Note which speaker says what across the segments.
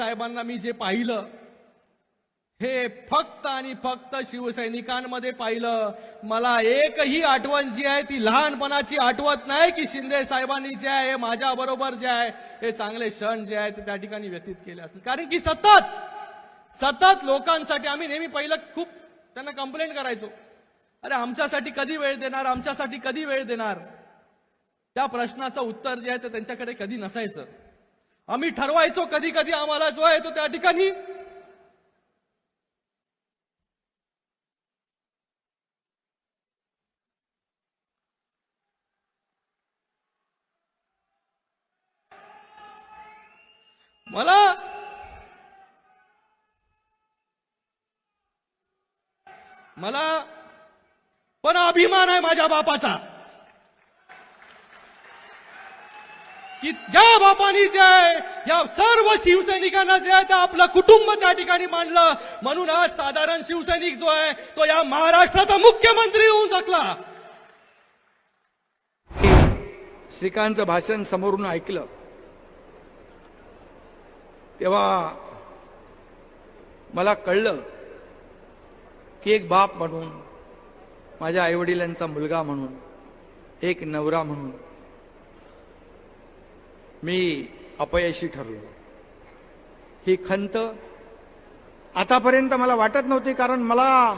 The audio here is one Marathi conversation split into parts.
Speaker 1: साहेबांना मी जे पाहिलं हे फक्त आणि फक्त शिवसैनिकांमध्ये पाहिलं. मला एकही आठवण जी आहे ती लहानपणाची आठवत नाही की शिंदे साहेबांनी जे आहे माझ्या बरोबर जे आहे हे चांगले क्षण जे आहे ते त्या ठिकाणी व्यतीत केले असतील. कारण की सतत लोकांसाठी आम्ही नेहमी पहिलं खूप त्यांना कंप्लेंट करायचो, अरे आमच्यासाठी कधी वेळ देणार, आमच्यासाठी कधी वेळ देणार. त्या प्रश्नाचं उत्तर जे आहे ते त्यांच्याकडे कधी नसायचं. आम्ही ठरवायचो कधी कधी आम्हाला जो आहे तो त्या ठिकाणी मला पण अभिमान आहे माझ्या बापाचा की ज्या बापानी जे आहे या सर्व शिवसैनिकांना जे आहे ते आपलं कुटुंब त्या ठिकाणी मांडलं. म्हणून आज साधारण शिवसैनिक जो आहे तो या महाराष्ट्राचा मुख्यमंत्री होऊ शकला.
Speaker 2: श्रीकांतचं भाषण समोरून ऐकलं तेव्हा मला कळलं की एक बाप म्हणून, माझ्या आईवडिलांचा मुलगा म्हणून, एक नवरा म्हणून मी अपयशी ठरलो. ही खंत आतापर्यंत मला वाटत नव्हती, कारण मला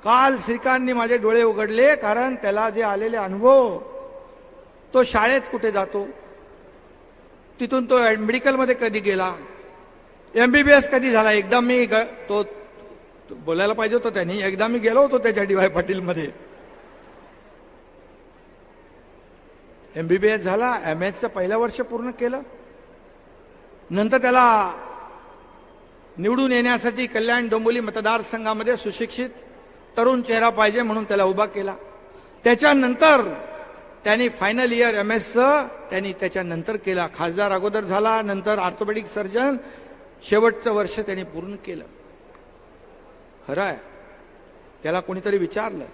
Speaker 2: काल श्रीकांतनी माझे डोळे उघडले. कारण त्याला जे आलेले अनुभव, तो शाळेत कुठे जातो, तिथून तो मेडिकलमध्ये कधी गेला, MBBS कधी झाला. एकदा मी तो बोलायला पाहिजे होतं त्यांनी, एकदा मी गेलो होतो त्याच्या DY पाटील मध्ये, MBBS झाला, MS पहिलं वर्ष पूर्ण केलं. नंतर त्याला निवडून येण्यासाठी कल्याण डोंबिवली मतदारसंघामध्ये सुशिक्षित तरुण चेहरा पाहिजे म्हणून त्याला उभा केला. त्याच्यानंतर त्यांनी फायनल इयर MS त्यांनी त्याच्यानंतर केला. खासदार अगोदर झाला, नंतर ऑर्थोपेडिक सर्जन, शेवटचं वर्ष त्यांनी पूर्ण केलं. खरं आहे, त्याला कोणीतरी विचारलं,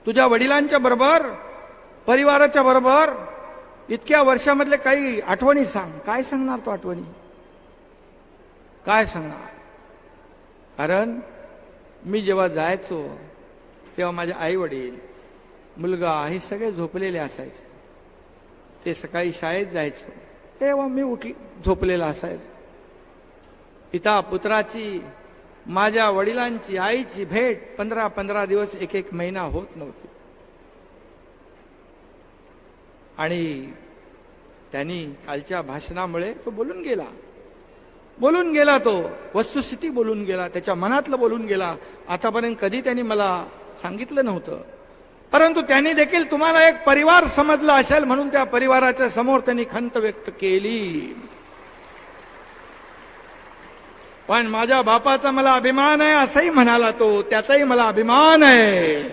Speaker 2: तुझ्या वडिलांच्या बरोबर, परिवाराच्या बरोबर इतक्या वर्षामधले काही आठवणी सांग. काय सांगणार तो आठवणी, काय सांगणार. कारण मी जेव्हा जायचो तेव्हा माझे आई वडील, मुलगा हे सगळे झोपलेले असायचे. ते सकाळी शाळेत जायचो तेव्हा मी झोपलेला असायचो. पिता पुत्राची, माझ्या वडिलांची, आईची भेट 15-15 दिवस, एक महिना होत नव्हती. आणि त्यांनी कालच्या भाषणामुळे तो बोलून गेला, तो वस्तुस्थिती बोलून गेला, त्याच्या मनातलं बोलून गेला. आतापर्यंत कधी त्यांनी मला सांगितलं नव्हतं, परंतु त्यांनी देखील तुम्हाला एक परिवार समजला असेल म्हणून त्या परिवाराच्या समोर त्यांनी खंत व्यक्त केली. पण माझ्या बापाचा मला अभिमान आहे असंही म्हणाला तो, त्याचाही मला अभिमान आहे.